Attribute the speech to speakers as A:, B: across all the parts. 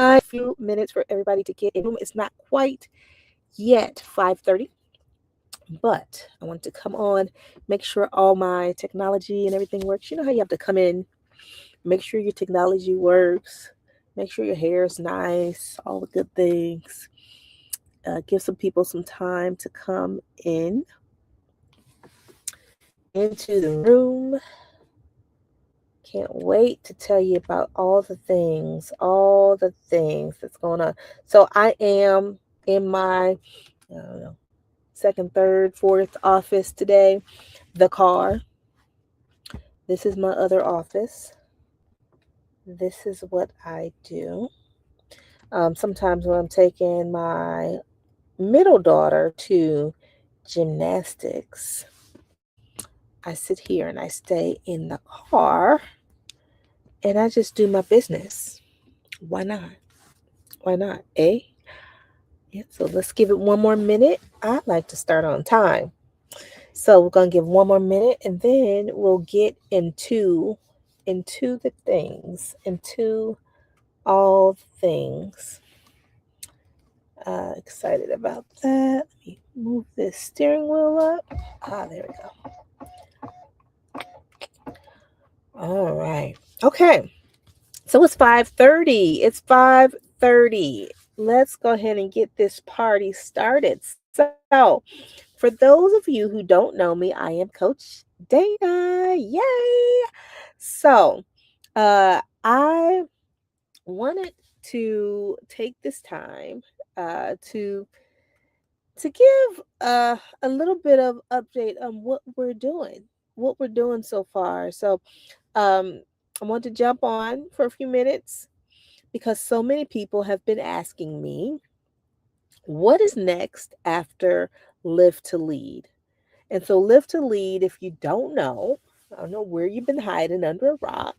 A: A few minutes for everybody to get in the room. It's not quite yet 5:30, but I want to come on, make sure all my technology and everything works. You know how you have to come in, make sure your technology works, make sure your hair is nice, all the good things. Give some people some time to come into the room. Can't wait to tell you about all the things that's going on. So I am in my, I don't know, second, third, fourth office today. The car. This is my other office. This is what I do. Sometimes when I'm taking my middle daughter to gymnastics, I sit here and I stay in the car and I just do my business. Why not? Why not? Eh? Yeah, so let's give it one more minute. I'd like to start on time. So we're going to give one more minute and then we'll get into the things, into all things. Excited about that. Let me move this steering wheel up. There we go. All right. Okay. So it's 5:30. It's 5:30. Let's go ahead and get this party started. So, for those of you who don't know me, I am Coach Dana. Yay! So, I wanted to take this time to give a little bit of update on what we're doing so far. So, I want to jump on for a few minutes because so many people have been asking me, what is next after Live to Lead? And so, Live to Lead, if you don't know, I don't know where you've been hiding under a rock,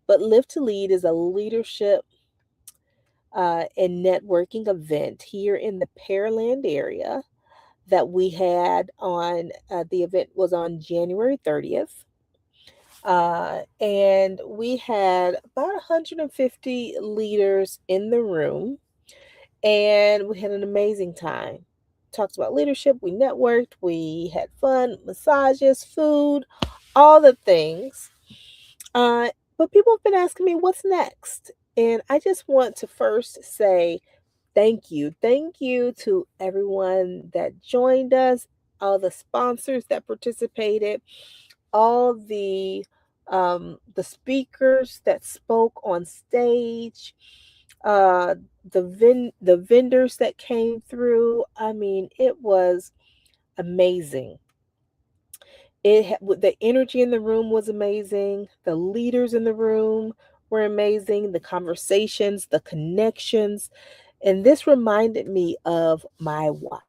A: but Live to Lead is a leadership and networking event here in the Pearland area that we had on, the event was on January 30th. And we had about 150 leaders in the room, and we had an amazing time. Talked about leadership, we networked, we had fun, massages, food, all the things. Uh, but people have been asking me what's next. And I just want to first say thank you. Thank you to everyone that joined us, all the sponsors that participated, all the speakers that spoke on stage, uh, the vendors that came through. I mean, it was amazing. The energy in the room was amazing. The leaders in the room were amazing. The conversations, the connections, and this reminded me of my why.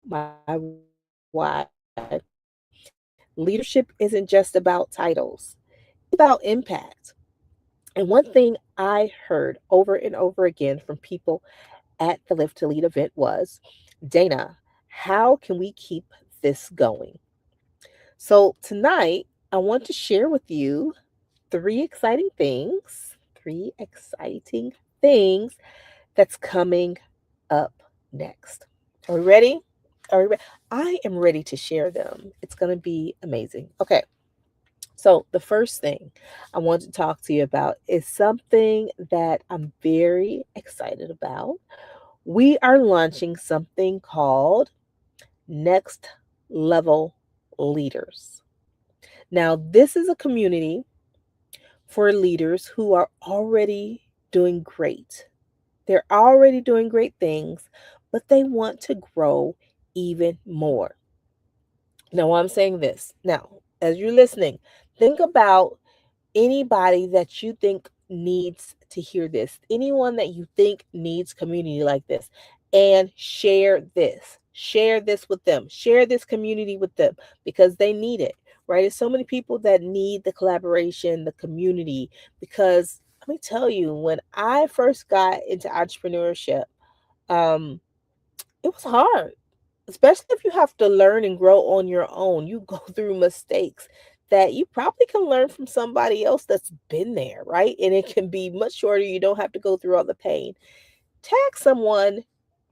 A: My why. Leadership isn't just about titles, it's about impact. And one thing I heard over and over again from people at the Live to Lead event was, Dana, how can we keep this going? So tonight, I want to share with you three exciting things, that's coming up next. Are we ready? Are we ready? I am ready to share them. It's going to be amazing. Okay. So, the first thing I want to talk to you about is something that I'm very excited about. We are launching something called Next Level Leaders. Now, this is a community for leaders who are already doing great. They're already doing great things, but they want to grow even more. Now, I'm saying this. Now, as you're listening, think about anybody that you think needs to hear this, anyone that you think needs community like this, and share this. Share this with them. Share this community with them because they need it, right? There's so many people that need the collaboration, the community, because let me tell you, when I first got into entrepreneurship, um, it was hard. especially if you have to learn and grow on your own. You go through mistakes that you probably can learn from somebody else that's been there, right? And it can be much shorter. You don't have to go through all the pain. Tag someone,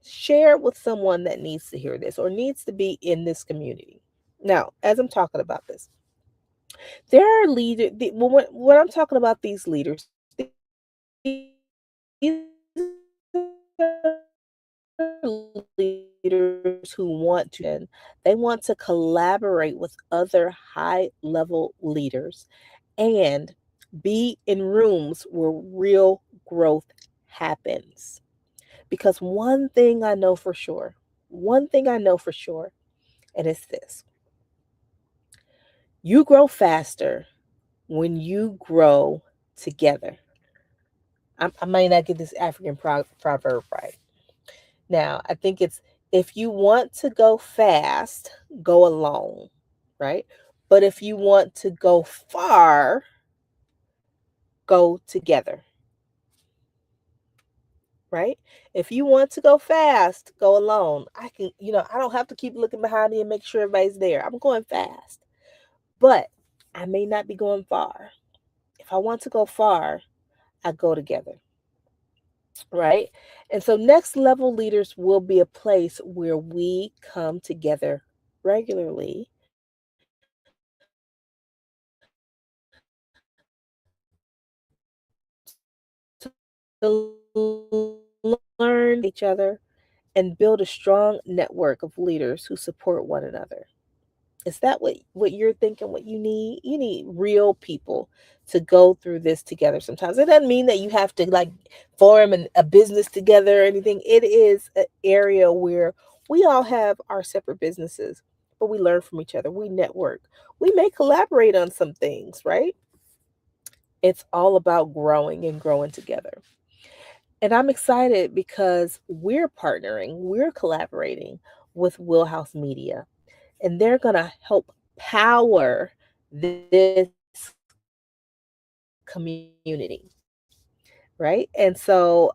A: share it with someone that needs to hear this or needs to be in this community. Now, as I'm talking about this, there are leaders. When I'm talking about these leaders, these leaders who want to, they want to collaborate with other high level leaders and be in rooms where real growth happens. Because one thing I know for sure, and it's this: you grow faster when you grow together. I might not get this African proverb right. Now, I think it's, if you want to go fast, go alone, right? But if you want to go far, go together, right? If you want to go fast, go alone. I don't have to keep looking behind me and make sure everybody's there. I'm going fast, but I may not be going far. If I want to go far, I go together, right? And so next level leaders will be a place where we come together regularly to learn each other and build a strong network of leaders who support one another. Is that what you're thinking, what you need? You need real people to go through this together. Sometimes it doesn't mean that you have to like form a business together or anything. It is an area where we all have our separate businesses, but we learn from each other. We network. We may collaborate on some things, right? It's all about growing and growing together. And I'm excited because we're collaborating with Wheelhouse Media, and they're going to help power this community, right? And so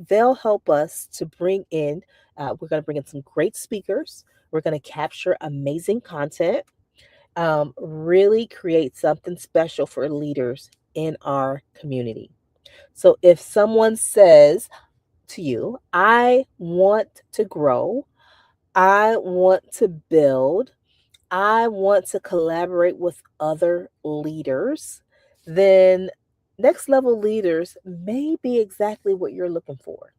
A: they'll help us to bring in, we're going to bring in some great speakers. We're going to capture amazing content, really create something special for leaders in our community. So if someone says to you, I want to grow, I want to build, I want to collaborate with other leaders, then next level leaders may be exactly what you're looking for.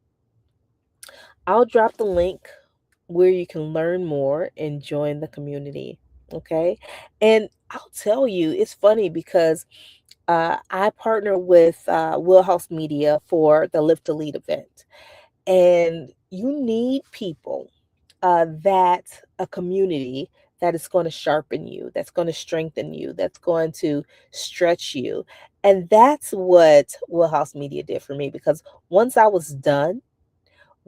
A: I'll drop the link where you can learn more and join the community. Okay. And I'll tell you, it's funny because I partner with Wheelhouse Media for the Live2Lead event. And you need people, that a community that is going to sharpen you, that's going to strengthen you, that's going to stretch you. And that's what Wheelhouse Media did for me, because once I was done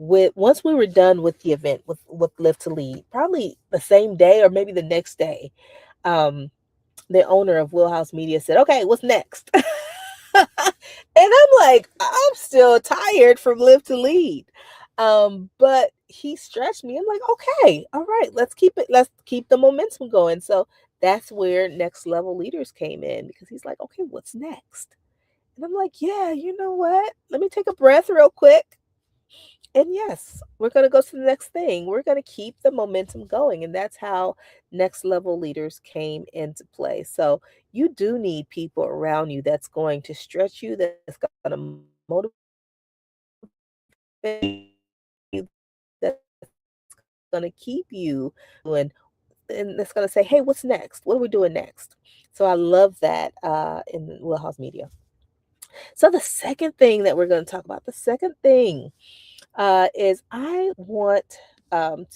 A: once we were done with the event with Live to Lead, probably the same day or maybe the next day, um, the owner of Wheelhouse Media said, "Okay, what's next?" And I'm like, I'm still tired from Live to Lead. But he stretched me. I'm like, okay, all right, let's keep the momentum going. So that's where next level leaders came in, because he's like, okay, what's next? And I'm like, yeah, you know what? Let me take a breath real quick. And yes, we're going to go to the next thing. We're going to keep the momentum going. And that's how next level leaders came into play. So you do need people around you that's going to stretch you, that's going to motivate you, that's going to keep you doing, and that's going to say, hey, what's next? What are we doing next? So I love that in Wheelhouse Media. So the second thing that we're going to talk about, the second thing is I want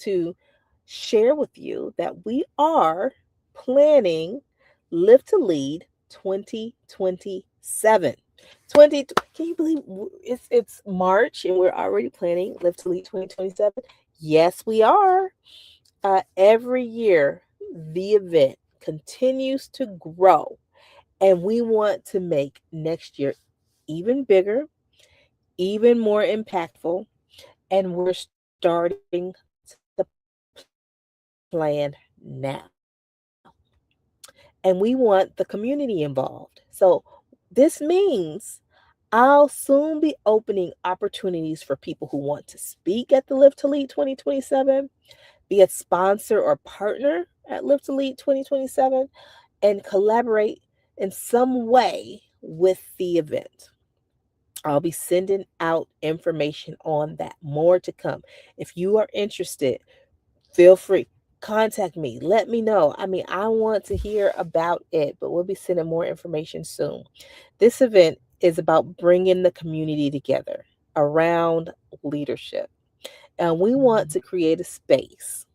A: to share with you that we are planning Live to Lead 2027. 20, can you believe it's March and we're already planning Live to Lead 2027? Yes, we are. Every year, the event continues to grow, and we want to make next year even bigger, even more impactful, and we're starting to plan now. And we want the community involved. So this means I'll soon be opening opportunities for people who want to speak at the Live to Lead 2027, be a sponsor or partner at Live to Lead 2027, and collaborate in some way with the event. I'll be sending out information on that. More to come. If you are interested, feel free. Contact me. Let me know. I mean, I want to hear about it, but we'll be sending more information soon. This event is about bringing the community together around leadership. And we want to create a space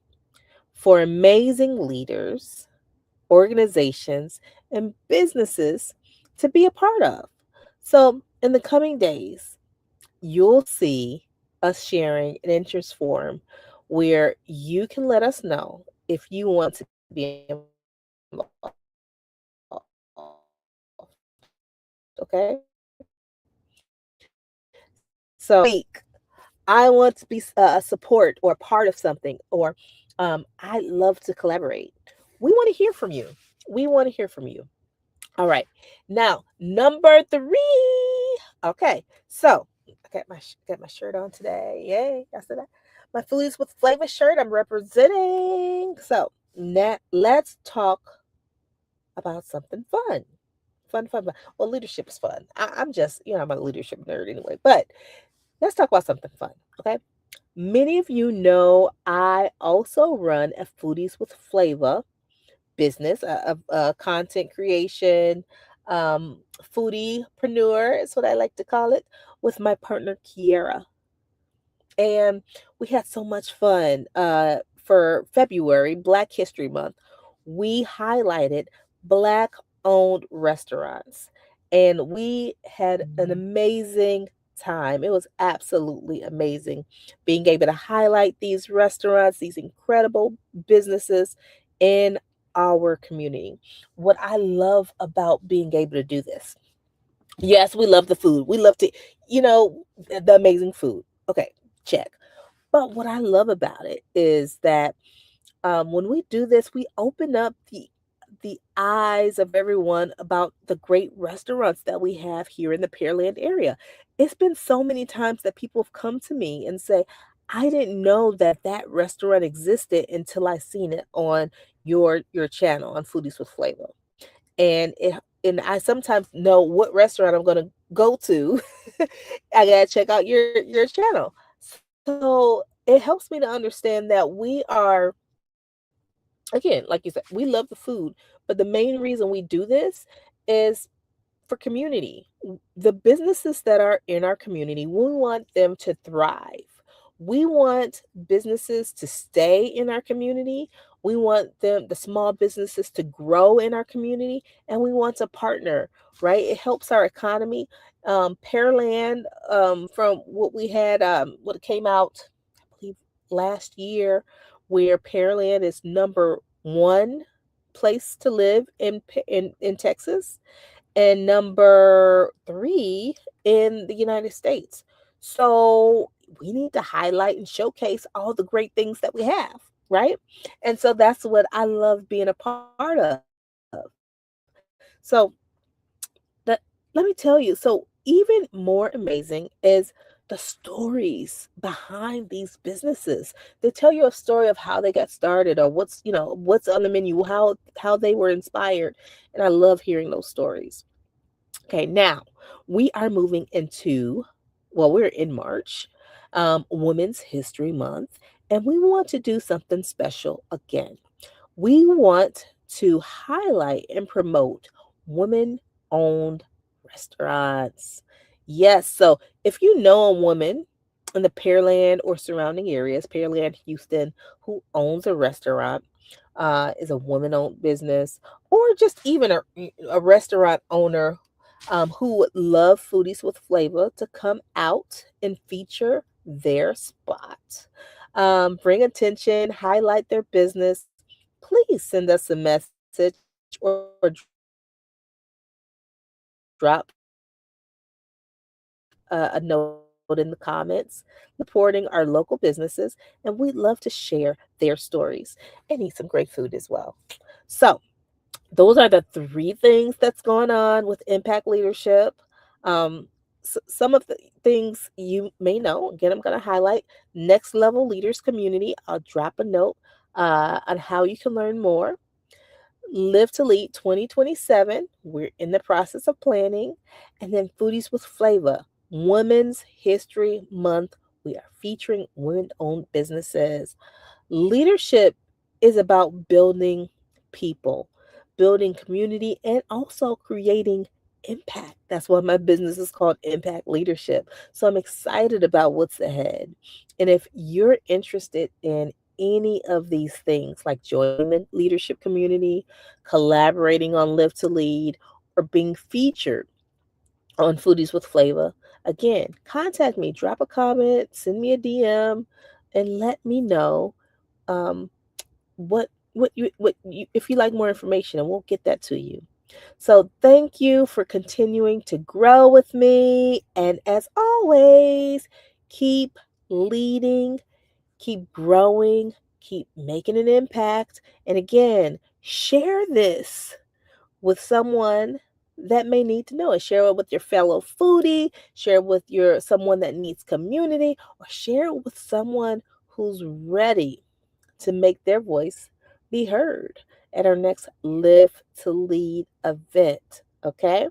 A: for amazing leaders, organizations, and businesses to be a part of. So, in the coming days, you'll see us sharing an interest form where you can let us know if you want to be involved. Okay? So, I want to be a support or a part of something, or I love to collaborate. We want to hear from you. We want to hear from you. All right. Now, number three. Okay. So I got my shirt on today. Yay. I said that. My Foods with Flavor shirt I'm representing. So now let's talk about something fun. Fun. Well, leadership is fun. I'm just, I'm a leadership nerd anyway. But let's talk about something fun. Okay. Many of you know I also run a Foodies with Flavor business, content creation, foodiepreneur is what I like to call it, with my partner Kiera. And we had so much fun. For February, Black History Month, we highlighted Black owned restaurants. And we had an amazing time. It was absolutely amazing being able to highlight these restaurants, these incredible businesses in our community. What I love about being able to do this, yes, we love the food. We love to, the amazing food. Okay, check. But what I love about it is that when we do this, we open up the eyes of everyone about the great restaurants that we have here in the Pearland area. It's been so many times that people have come to me and say, "I didn't know that that restaurant existed until I seen it on your channel on Foodies with Flavor." And I sometimes know what restaurant I'm gonna go to. I gotta check out your channel. So it helps me to understand that we are, again, like you said, we love the food, but the main reason we do this is for community. The businesses that are in our community, we want them to thrive. We want businesses to stay in our community. We want the small businesses to grow in our community, and we want to partner, right? It helps our economy. Pearland, from what we had, what came out, I believe, last year, where Pearland is number one place to live in Texas, and number three in the United States. So we need to highlight and showcase all the great things that we have, right? And so that's what I love being a part of. So let me tell you. So even more amazing is the stories behind these businesses. They tell you a story of how they got started, or what's on the menu, how they were inspired, and I love hearing those stories. Okay, now we are moving into, well, we're in March, Women's History Month, and we want to do something special again. We want to highlight and promote women owned restaurants. Yes, so if you know a woman in the Pearland or surrounding areas, Pearland, Houston, who owns a restaurant, is a woman owned business, or just even a restaurant owner who would love Foodies with Flavor to come out and feature their spot. Bring attention, highlight their business. Please send us a message or drop a note on our social media. put in the comments, supporting our local businesses, and we'd love to share their stories and eat some great food as well. So, those are the three things that's going on with impact leadership. Um, some of the things you may know, again, I'm going to highlight Next Level Leaders Community. I'll drop a note on how you can learn more. Live to Lead 2027. We're in the process of planning. And then Foodies with Flavor, Women's History Month. We are featuring women owned businesses. Leadership is about building people, building community, and also creating impact. That's why my business is called Impact Leadership. So I'm excited about what's ahead. And if you're interested in any of these things, like joining the leadership community, collaborating on Live to Lead, or being featured on Foodies with Flavor, again, contact me, drop a comment, send me a DM, and let me know um, what you if you like more information, and we'll get that to you. So thank you for continuing to grow with me, and as always, keep leading, keep growing, keep making an impact, and again, share this with someone that may need to know it. Share it with your fellow foodie, share it with your someone that needs community, or share it with someone who's ready to make their voice be heard at our next Live to Lead event. Okay?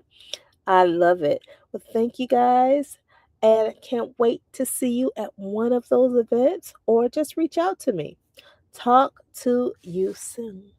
A: I love it. Well, thank you guys. And I can't wait to see you at one of those events, or just reach out to me. Talk to you soon.